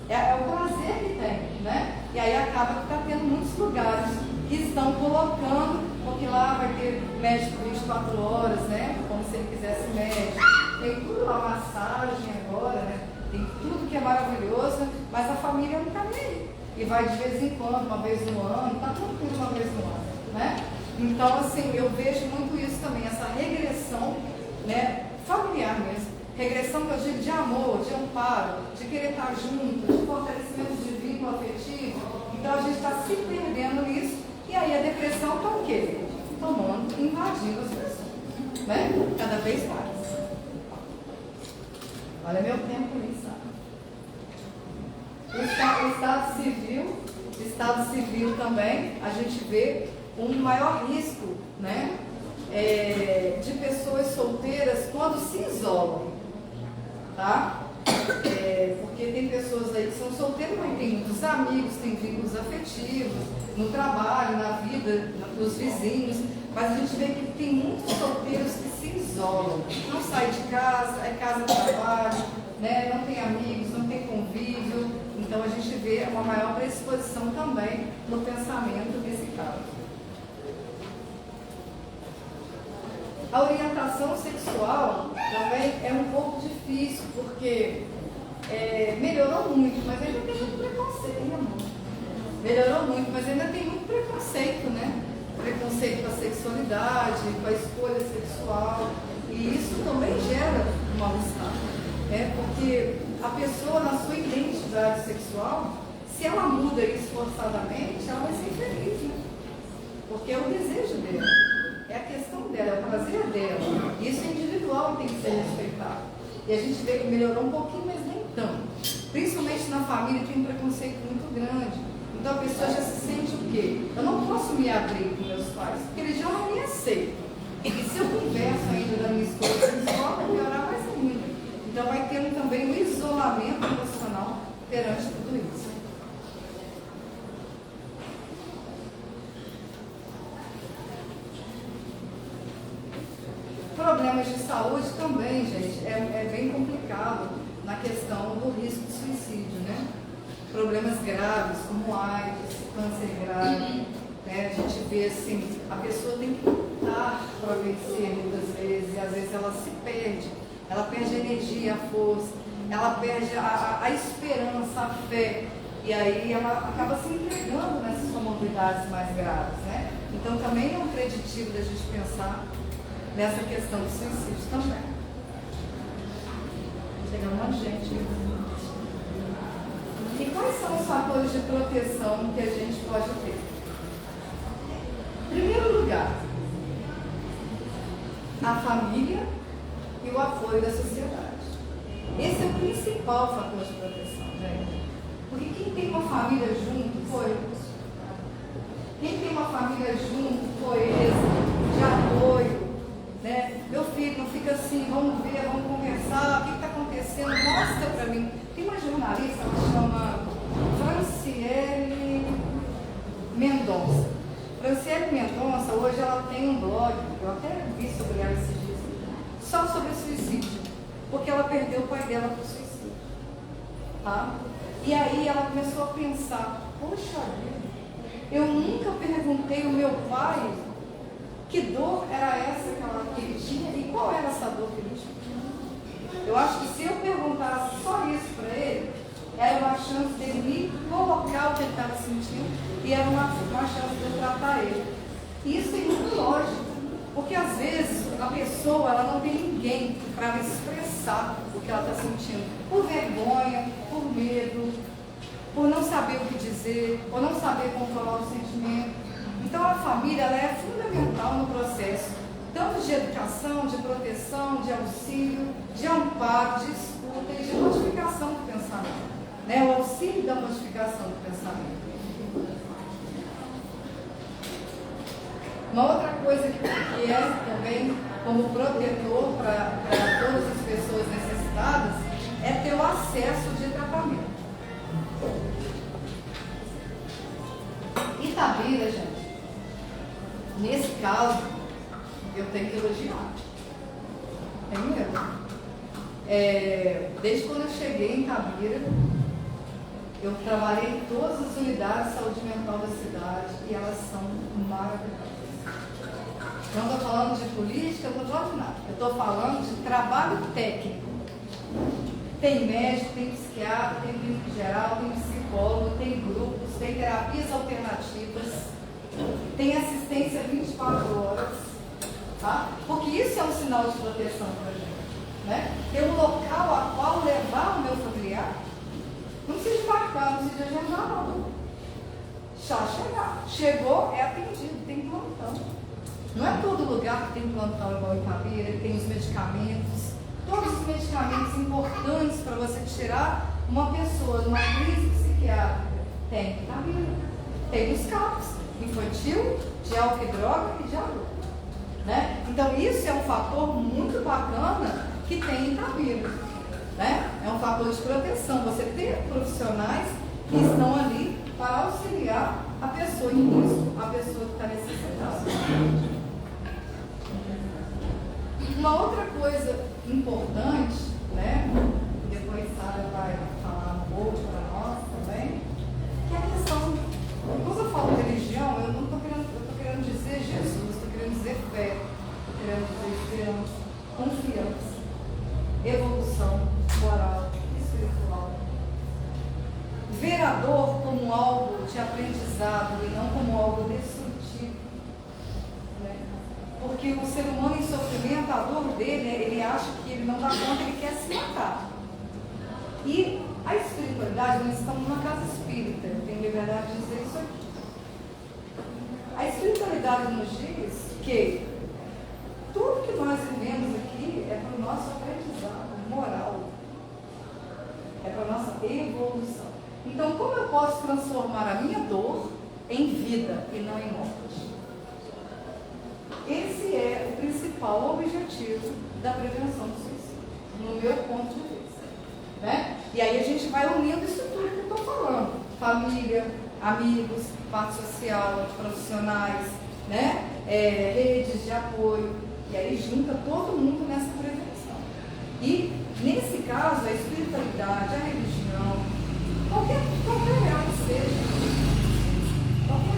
É o prazer que tem, né? E aí acaba que está tendo muitos lugares que estão colocando, porque lá vai ter médico 24 horas, né? Como se ele quisesse médico. Tem tudo lá, massagem agora, né? Tem tudo que é maravilhoso, mas a família não está nem aí. E vai de vez em quando, uma vez no ano, está tranquilo uma vez no ano, né? Então, assim, eu vejo muito isso também, essa regressão, né, familiar mesmo. Regressão que eu digo de amor, de amparo, de querer estar junto, de fortalecimento de vínculo afetivo. Então, a gente está se perdendo nisso. E aí a depressão está o quê? Tomando, invadindo as pessoas, né? Cada vez mais. Olha meu tempo nisso. O Estado Civil também, a gente vê um maior risco, né, de pessoas solteiras quando se isolam, tá? Porque tem pessoas aí que são solteiras, mas tem muitos amigos, tem vínculos afetivos, no trabalho, na vida, dos vizinhos, mas a gente vê que tem muitos solteiros que se isolam, não saem de casa, é casa de trabalho, né? Não tem amigos, não tem convívio. Então a gente vê uma maior predisposição também no pensamento nesse caso. A orientação sexual também é um pouco difícil, porque melhorou muito, mas ainda tem muito preconceito, né, amor? Melhorou muito, mas ainda tem muito preconceito, né? Preconceito com a sexualidade, com a escolha sexual, e isso também gera um mal-estar, né? Porque a pessoa, na sua identidade sexual, se ela muda isso forçadamente, ela vai ser infeliz, né? Porque é o desejo dela, é a questão dela, é o prazer dela. Isso é individual e tem que ser respeitado. E a gente vê que melhorou um pouquinho, mas nem tanto. Principalmente na família tem um preconceito muito grande. Então a pessoa já se sente o quê? Eu não posso me abrir com meus pais, porque eles já não me aceitam. E se eu converso ainda da minha escola, vai piorar mais ainda. Então vai tendo também o isolamento emocional perante tudo isso. Problemas de saúde também, gente, é bem complicado na questão do risco de suicídio, né? Problemas graves, como AIDS, câncer grave, né? A gente vê assim, a pessoa tem que lutar para vencer muitas vezes, e às vezes ela se perde, ela perde a energia, a força, ela perde a esperança, a fé, e aí ela acaba se entregando nessas comorbidades mais graves, né? Então também é um preditivo da gente pensar nessa questão do suicídio também. Chega um monte de gente. E quais são os fatores de proteção que a gente pode ter? Em primeiro lugar, a família e o apoio da sociedade. Esse é o principal fator de proteção, gente. Porque quem tem uma família junto, quem tem uma família junto, coesa, de apoio, né? Meu filho, não fica assim, vamos ver, vamos conversar, o que está acontecendo, mostra para mim. Tem uma jornalista que chama Franciele Mendonça. Franciele Mendonça, hoje ela tem um blog, eu até vi sobre ela esses dias, só sobre suicídio, porque ela perdeu o pai dela para o suicídio. Tá? E aí ela começou a pensar, poxa vida, eu nunca perguntei ao meu pai que dor era essa que ele tinha e qual era essa dor que ele tinha. Eu acho que se eu perguntasse só isso para ele, era uma chance dele me colocar o que ele estava sentindo e era uma chance de eu tratar ele. E isso é muito lógico, porque às vezes a pessoa ela não tem ninguém para expressar o que ela está sentindo, por vergonha, por medo, por não saber o que dizer, por não saber controlar o sentimento. Então a família ela é fundamental no processo, tanto de educação, de proteção, de auxílio, de amparo, de escuta e de modificação do pensamento. Né? O auxílio da modificação do pensamento. Uma outra coisa que é também como protetor para todas as pessoas necessitadas é ter o acesso de tratamento. Itabira, gente, nesse caso, eu tenho que elogiar. É mesmo. Desde quando eu cheguei em Itabira, eu trabalhei em todas as unidades de saúde mental da cidade e elas são maravilhosas. Não estou falando de política, não estou falando de nada. Eu estou falando de trabalho técnico. Tem médico, tem psiquiatra, tem clínico geral, tem psicólogo, tem grupos, tem terapias alternativas, tem assistência 24 horas, tá? Porque isso é um sinal de proteção para a gente, né? Ter um local a qual levar o meu familiar, não precisa de marcar, não precisa de agendar, não. Só chegar. Chegou, é atendido, tem plantão. Não é todo lugar que tem plantão igual em Itabira, ele tem os medicamentos, todos os medicamentos importantes para você tirar uma pessoa de uma crise psiquiátrica. Tem em Itabira. Tem os CAPs, infantil, de álcool e droga e de adulto. Né? Então isso é um fator muito bacana que tem em Itabira. Né? É um fator de proteção, você ter profissionais que estão ali para auxiliar a pessoa em risco, a pessoa que está necessitada. Uma outra coisa importante, né, depois Sara vai falar um pouco para nós também, que é a questão, quando eu falo religião, eu não estou querendo dizer Jesus, estou querendo dizer fé, estou querendo dizer esperança, confiança, evolução moral, espiritual. Ver a dor como algo de aprendizado e não como algo destrutivo. Né? Porque o ser humano em sofrimento, a dor dele, ele acha que ele não dá conta, ele quer se matar. E a espiritualidade, nós estamos numa casa espírita, eu tenho liberdade de dizer isso aqui. A espiritualidade nos diz que tudo que nós vivemos aqui é para o nosso aprendizado moral, é para a nossa evolução. Então, como eu posso transformar a minha dor em vida e não em morte? Esse é o principal objetivo da prevenção do suicídio, no meu ponto de vista, né? E aí a gente vai unindo isso tudo que eu estou falando: família, amigos, parte social, profissionais, né? Redes de apoio, e aí junta todo mundo nessa prevenção. E nesse caso, a espiritualidade, a religião, qualquer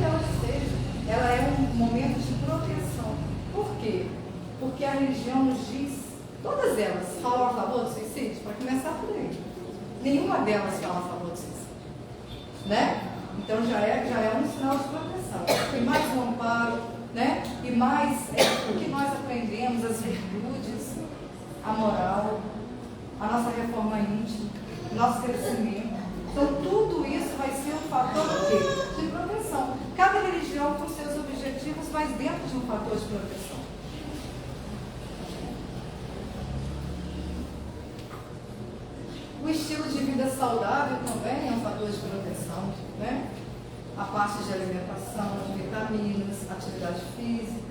ela seja, ela é um momento de proteção. Por quê? Porque a religião nos diz, todas elas falam a favor do suicídio, para começar por aí. Nenhuma delas fala a favor do suicídio, né? Então já é um sinal de proteção. E mais um amparo, né? E mais o que nós aprendemos, as virtudes, a moral, a nossa reforma íntima, o nosso crescimento. Então tudo isso vai ser um fator de proteção. Cada religião com seus objetivos, mas dentro de um fator de proteção. O estilo de vida saudável também é um fator de proteção, né? A parte de alimentação, vitaminas, atividade física.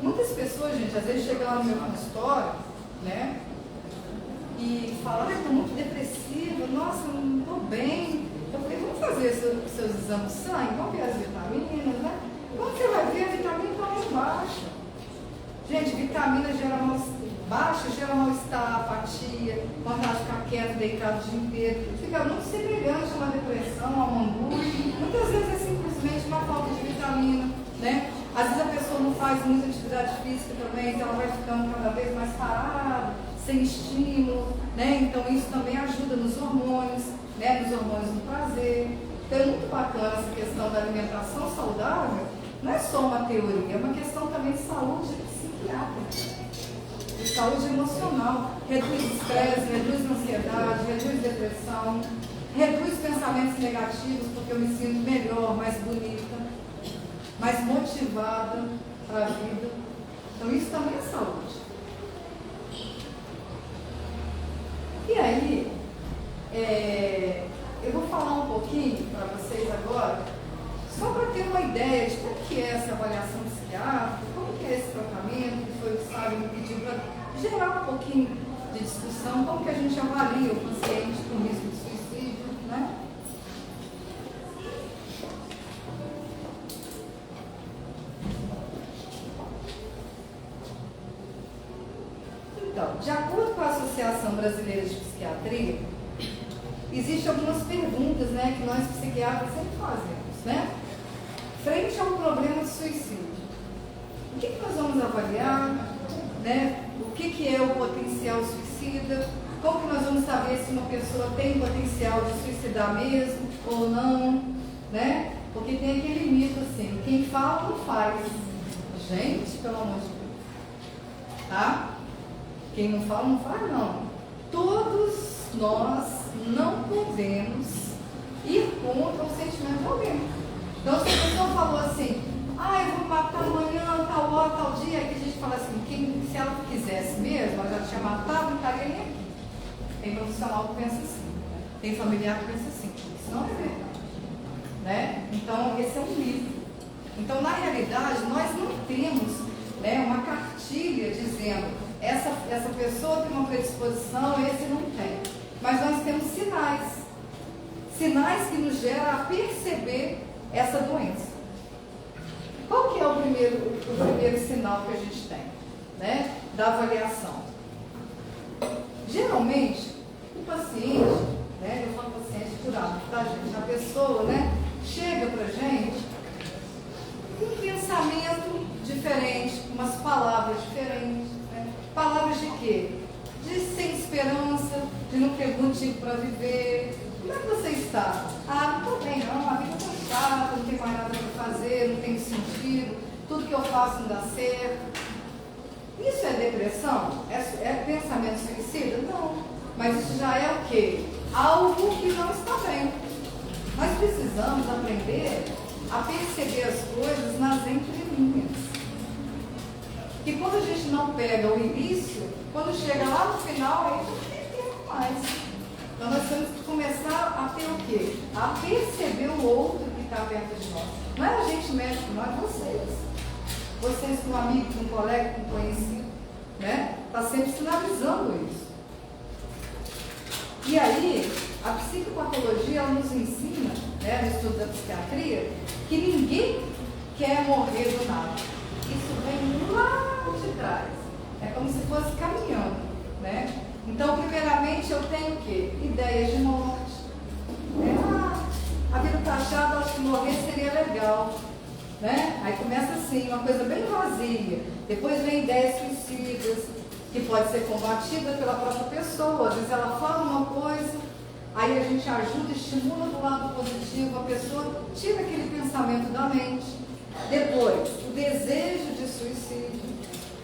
Muitas pessoas, gente, às vezes chegam lá no meu consultório, né? E falam: estou muito depressiva, nossa, não estou bem. Eu falei: vamos fazer seus exames de sangue, vamos ver as vitaminas, né? Quando você vai ver, a vitamina está mais baixa. Gente, vitamina gera mal-estar, apatia, vontade de ficar quieto, deitado o dia inteiro. Fica muito semelhante a uma depressão, a uma angústia. Muitas vezes é simplesmente uma falta de vitamina, né? Às vezes a pessoa não faz muita atividade física também, então ela vai ficando cada vez mais parada, sem estímulo, né? Então isso também ajuda nos hormônios, né? Nos hormônios do prazer. Então é muito bacana essa questão da alimentação saudável. Não é só uma teoria, é uma questão também de saúde psiquiátrica, de saúde emocional. Reduz estresse, reduz ansiedade, reduz depressão, reduz pensamentos negativos, porque eu me sinto melhor, mais bonita, mais motivada para a vida. Então isso também é saúde. E aí, eu vou falar um pouquinho para vocês agora, só para ter uma ideia de como que é essa avaliação psiquiátrica, como que é esse tratamento, que foi o Sábio me pediu para gerar um pouquinho de discussão, como que a gente avalia o paciente com risco de suicídio, né? Então, de acordo com a Associação Brasileira de Psiquiatria, existem algumas perguntas, né, que nós psiquiatras sempre fazemos, né? Frente a um problema de suicídio, o que nós vamos avaliar, né? O que é o potencial suicida? Como que nós vamos saber se uma pessoa tem potencial de suicidar mesmo ou não, né? Porque tem aquele mito assim: quem fala não faz. Gente, pelo amor de Deus, tá? Quem não fala não faz, não. Todos nós não podemos ir contra o sentimento de alguém. Então, se a pessoa falou assim: eu vou matar amanhã, tal hora, tal dia, aí que a gente fala assim: se ela quisesse mesmo, ela já tinha matado, não estaria nem aqui. Tem profissional que pensa assim, tem familiar que pensa assim. Isso não é verdade, né? Então, esse é um mito. Então, na realidade, nós não temos, né, uma cartilha dizendo: essa pessoa tem uma predisposição, esse não tem. Mas nós temos sinais que nos geram a perceber essa doença. Qual que é o primeiro sinal que a gente tem, né, da avaliação? Geralmente, o paciente, né, eu falo paciente curado, tá, gente? A pessoa, né, chega pra gente com um pensamento diferente, com umas palavras diferentes, né? Palavras de quê? De sem esperança, de não ter motivo para viver. Como é que você está? Não estou bem não, a vida está chata, não tem mais nada para fazer, não tem sentido, tudo que eu faço não dá certo. Isso é depressão? É pensamento suicida? Não. Mas isso já é o quê? Algo que não está bem. Nós precisamos aprender a perceber as coisas nas entrelinhas. E quando a gente não pega o início, quando chega lá no final, aí não tem tempo mais. Então nós temos que começar a ter o quê? A perceber o outro que está perto de nós. Não é a gente médico, não é vocês. Vocês com um amigo, com um colega, com um conhecido, né? Está sempre sinalizando isso. E aí, a psicopatologia, ela nos ensina, né, no estudo da psiquiatria, que ninguém quer morrer do nada. Isso vem lá de trás. É como se fosse caminhando, né? Então, primeiramente, eu tenho o quê? Ideias de morte. A vida está achada, acho que morrer seria legal. Né? Aí começa assim, uma coisa bem vazia. Depois vem ideias suicidas, que pode ser combatida pela própria pessoa. Às vezes ela fala uma coisa, aí a gente ajuda, estimula do lado positivo, a pessoa tira aquele pensamento da mente. Depois, o desejo de suicídio,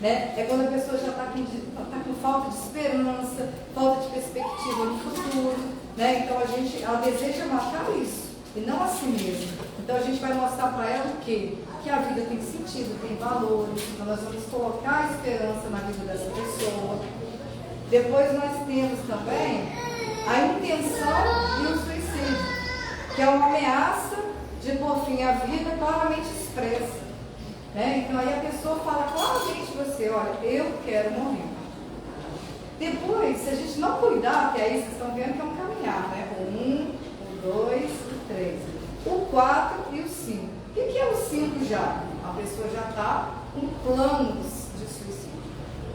né? É quando a pessoa já está com falta de esperança, falta de perspectiva no futuro, né? Então ela deseja matar isso, e não a si mesma. Então a gente vai mostrar para ela o quê? Que a vida tem sentido, tem valores. Então nós vamos colocar a esperança na vida dessa pessoa. Depois nós temos também a intenção e o suicídio, que é uma ameaça de pôr fim à vida claramente expressa. Né? Então aí a pessoa fala claramente você, olha, eu quero morrer. Depois, se a gente não cuidar, até aí vocês estão vendo que é um caminhar, né? O 1, o 2, o 3. O 4 e o 5. O que é o 5 já? A pessoa já está com planos de suicídio.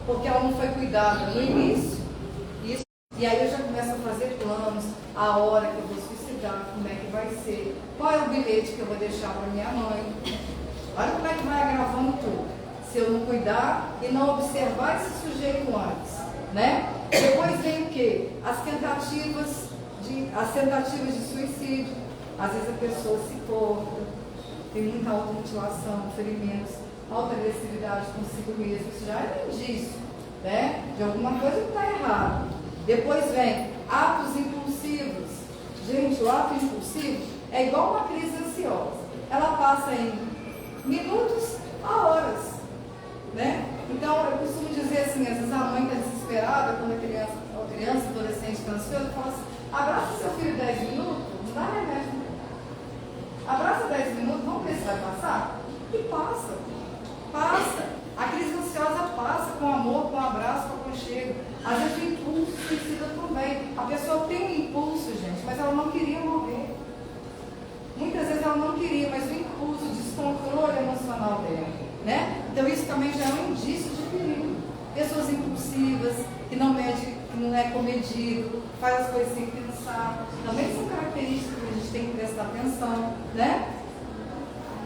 Porque ela não foi cuidada no início, e aí eu já começo a fazer planos, a hora que eu vou suicidar, como é que vai ser, qual é o bilhete que eu vou deixar para minha mãe. Olha como é que vai agravando tudo. Se eu não cuidar e não observar esse sujeito antes. Né? Depois vem o quê? As tentativas de suicídio. Às vezes a pessoa se corta, tem muita automutilação, ferimentos, alta agressividade consigo mesmo. Isso já é indício, né? De alguma coisa que está errada. Depois vem atos impulsivos. Gente, o ato impulsivo é igual uma crise ansiosa. Ela passa em minutos a horas, né? Então, eu costumo dizer assim, às vezes a mãe está desesperada quando a criança, adolescente está ansiosa, fala assim, abraça seu filho 10 minutos, não dá remédio. Abraça 10 minutos, vamos ver se vai passar? E passa. A crise ansiosa passa com amor, com abraço, com aconchego. Às vezes o impulso suicida também. A pessoa tem um impulso, gente, mas ela não queria morrer. Muitas vezes ela não queria, mas o impulso, o descontrole emocional dela, né? Então isso também já é um indício de perigo. Pessoas impulsivas, que não é comedido, faz as coisas sem pensar, também são características que a gente tem que prestar atenção, né?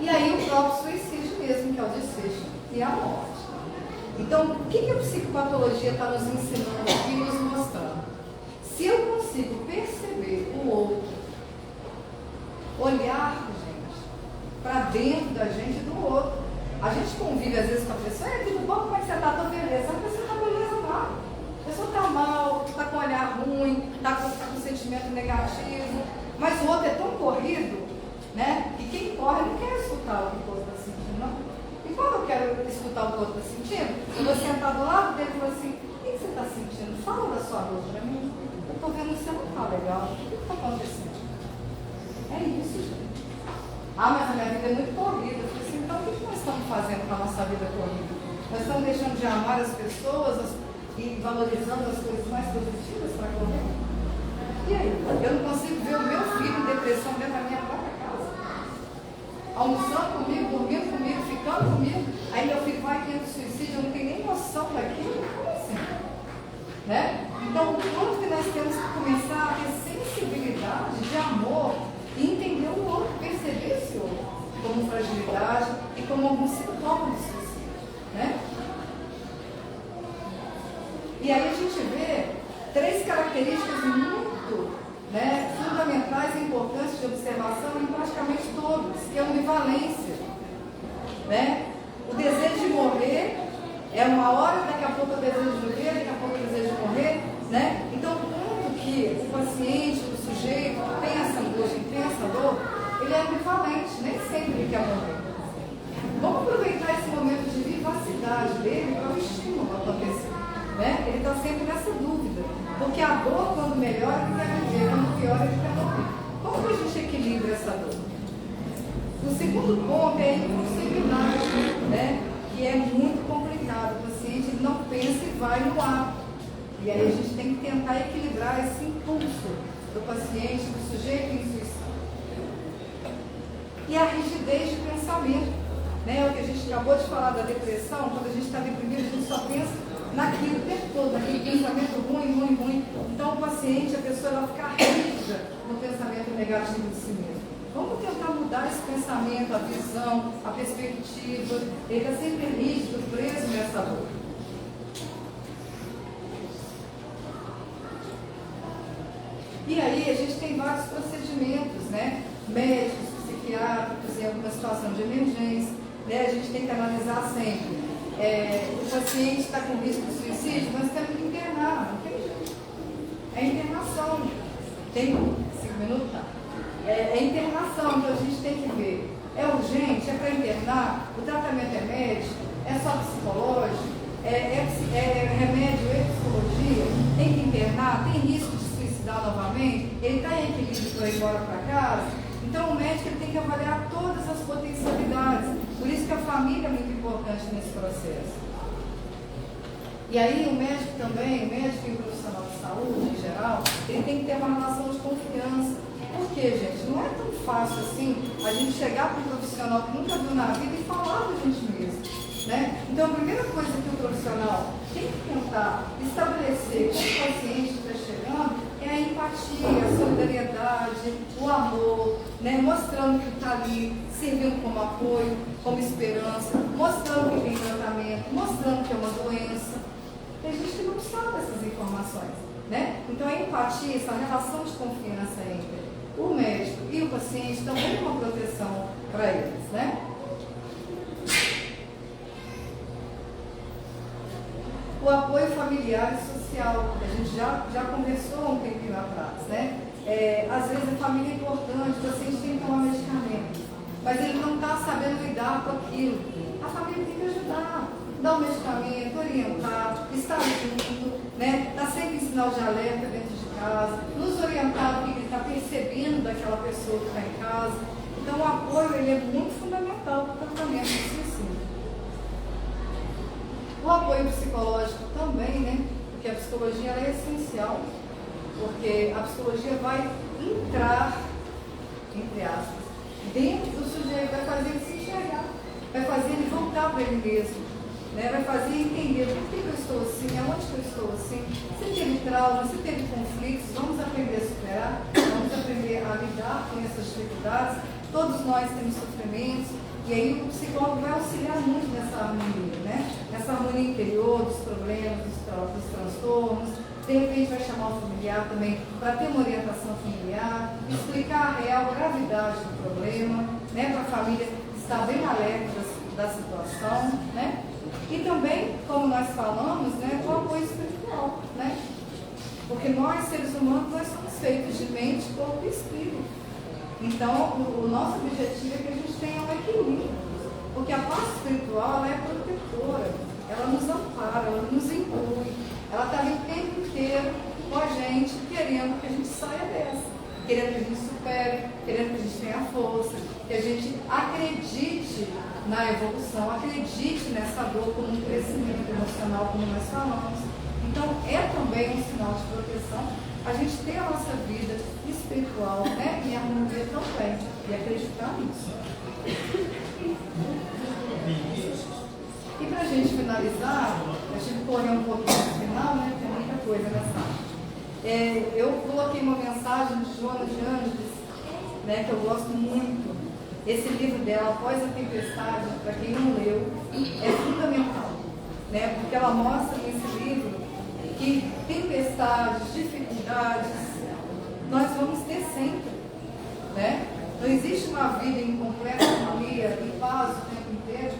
E aí o próprio suicídio mesmo, que é o desfecho e a morte. Então, o que a psicopatologia está nos ensinando aqui, nos mostrando? Se eu consigo perceber o outro, olhar, gente, para dentro da gente e do outro. A gente convive às vezes com a pessoa, tudo bom, como é que você está? Estou beleza. A pessoa está beleza lá. A pessoa está mal, está com olhar ruim, está com sentimento negativo. Mas o outro é tão corrido, né? Que quem corre não quer escutar o que o outro está sentindo, não. E quando eu quero escutar o que o outro está sentindo, eu vou sentar do lado dele e falo assim, o que você está sentindo? Fala da sua dor para mim. Eu estou vendo que você não está legal. O que está acontecendo? É isso, gente. Ah, mas a minha vida é muito corrida. Eu falei assim, então o que nós estamos fazendo com a nossa vida corrida? Nós estamos deixando de amar as pessoas e valorizando as coisas mais positivas para correr? E aí? Eu não consigo ver o meu filho em depressão dentro da minha própria casa. Almoçando comigo, dormindo comigo, ficando comigo. Aí meu filho vai tendo suicídio, eu não tenho nem noção daquilo. Como assim? Né? Então, o quanto que nós temos que começar a ter sensibilidade de amor e entender o outro, perceber esse outro como fragilidade e como algum sintoma de suicídio, né? E aí a gente vê 3 características muito, né, fundamentais e importantes de observação em praticamente todos, que é a ambivalência, né? O desejo de morrer é uma hora, daqui a pouco eu desejo de viver, daqui a pouco eu desejo de morrer, né? Então, quando que o paciente, o sujeito tem essa angústia e tem essa dor, ele é ambivalente, nem sempre ele quer morrer. Vamos aproveitar esse momento de vivacidade dele para o estímulo acontecer, né? Ele está sempre nessa dúvida, porque a dor, quando melhora, ele quer viver, quando piora, ele quer morrer. Como que a gente equilibra essa dor? O segundo ponto é a impulsividade, né? Que é muito complicado. O paciente ele não pensa e vai no ar. E aí a gente tem que tentar equilibrar esse impulso do paciente, do sujeito em intuição. E a rigidez de pensamento, né? O que a gente acabou de falar da depressão, quando a gente está deprimido, a gente só pensa naquilo o tempo todo, naquele pensamento ruim. Então o paciente, a pessoa, ela fica rígida no pensamento negativo de si mesmo. Vamos tentar mudar esse pensamento, a visão, a perspectiva. Ele está sempre rígido, preso nessa dor. E aí a gente tem vários procedimentos, né? Médicos, psiquiátricos, em alguma situação de emergência, né? A gente tem que analisar sempre. O paciente está com risco de suicídio, nós temos que internar, não tem jeito. É internação. Tem 5 minutos? Tá. É internação, então a gente tem que ver. É urgente? É para internar? O tratamento é médico? É só psicológico? É remédio? É psicologia? Tem que internar? Tem risco de suicidar novamente? Ele está em equilíbrio para ir embora para casa? Então o médico ele tem que avaliar todas as potencialidades. Por isso que a família é muito importante nesse processo. E aí o médico também, o médico e o profissional de saúde em geral, ele tem que ter uma relação de confiança. Por quê, gente? Não é tão fácil assim a gente chegar para um profissional que nunca viu na vida e falar da gente mesmo, né? Então a primeira coisa que o profissional tem que tentar estabelecer com o paciente que está chegando é a empatia, a solidariedade, o amor, né? Mostrando que está ali, servindo como apoio, como esperança, mostrando que tem tratamento, mostrando que é uma doença. Tem gente que não sabe essas informações, né? Então a empatia, essa relação de confiança entre o médico e o paciente também é uma proteção para eles, né? O apoio familiar e social, a gente já conversou há um tempinho atrás, né? Às vezes a família é importante, o paciente tem que tomar medicamento, mas ele não está sabendo lidar com aquilo. A família tem que ajudar, dar o medicamento, orientar, estar junto, né? Dar sempre em sinal de alerta dentro de casa, nos orientar o que ele está percebendo daquela pessoa que está em casa. Então o apoio ele é muito fundamental para o tratamento do suicídio. O apoio psicológico também, né? Porque a psicologia ela é essencial, porque a psicologia vai entrar, entre aspas, dentro do sujeito, vai fazer ele se enxergar, vai fazer ele voltar para ele mesmo, né? Vai fazer ele entender por que eu estou assim, aonde que eu estou assim, se teve trauma, se teve conflitos, vamos aprender a superar, vamos aprender a lidar com essas dificuldades. Todos nós temos sofrimentos. E aí o psicólogo vai auxiliar muito nessa harmonia, né? Nessa harmonia interior, dos problemas, dos transtornos. De repente vai chamar o familiar também para ter uma orientação familiar, explicar a real gravidade do problema, né? Para a família estar bem alerta da situação, né? E também, como nós falamos, né? O apoio espiritual, né? Porque nós, seres humanos, nós somos feitos de mente, corpo e espírito. Então, o nosso objetivo é que a gente tenha um equilíbrio, porque a parte espiritual ela é protetora, ela nos ampara, ela nos inclui, ela está ali o tempo inteiro com a gente, querendo que a gente saia dessa, querendo que a gente supere, querendo que a gente tenha força, que a gente acredite na evolução, acredite nessa dor como um crescimento emocional, como nós falamos. Então, é também um sinal de proteção a gente ter a nossa vida espiritual, né, em harmonia também, e acreditar nisso. E para a gente finalizar, a gente correr um pouquinho no final, né, tem muita coisa nessa. Eu coloquei uma mensagem de Joana de Ângeles, né, que eu gosto muito. Esse livro dela, Após a Tempestade, para quem não leu, é fundamental, né, porque ela mostra nesse livro que tempestades, dificuldades, nós vamos ter sempre, né? Não existe uma vida em completa harmonia e paz o tempo inteiro,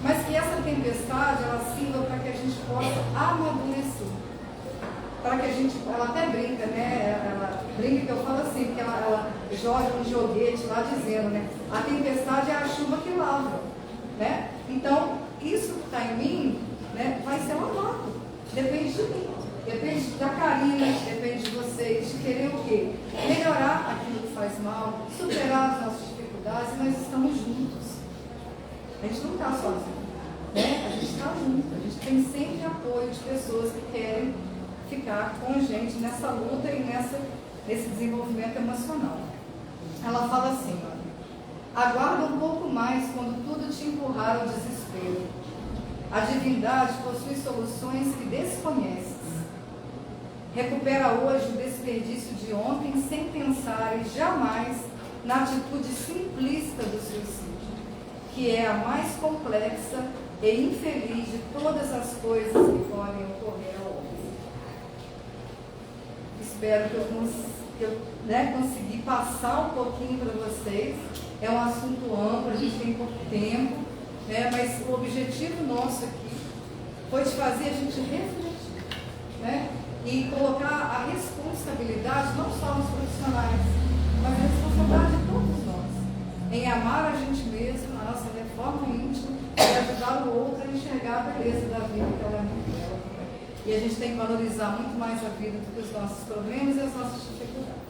mas que essa tempestade, ela sirva para que a gente possa amadurecer. Para que a gente, ela até brinca, né? Ela brinca que eu falo assim, porque ela joga um joguete lá dizendo, né? A tempestade é a chuva que lava, né? Então, isso que está em mim, né, vai ser lavado. Depende de mim. depende da Karina, depende de vocês, de querer o quê? Melhorar aquilo que faz mal, superar as nossas dificuldades, e nós estamos juntos. A gente não está sozinho, né? A gente está junto, a gente tem sempre apoio de pessoas que querem ficar com a gente nessa luta e nesse desenvolvimento emocional. Ela fala assim, ó, aguarda um pouco mais quando tudo te empurrar ao desespero. A divindade possui soluções que desconheces. Recupera hoje o desperdício de ontem sem pensar e jamais na atitude simplista do suicídio, que é a mais complexa e infeliz de todas as coisas que podem ocorrer ao homem. Espero que eu consegui passar um pouquinho para vocês. É um assunto amplo, a gente tem pouco tempo, né? Mas o objetivo nosso aqui foi de fazer a gente refletir, né? E colocar a responsabilidade não só nos profissionais, mas a responsabilidade de todos nós, em amar a gente mesmo, a nossa reforma íntima, e ajudar o outro a enxergar a beleza da vida que ela é muito bela também. E a gente tem que valorizar muito mais a vida do que os nossos problemas e as nossas dificuldades.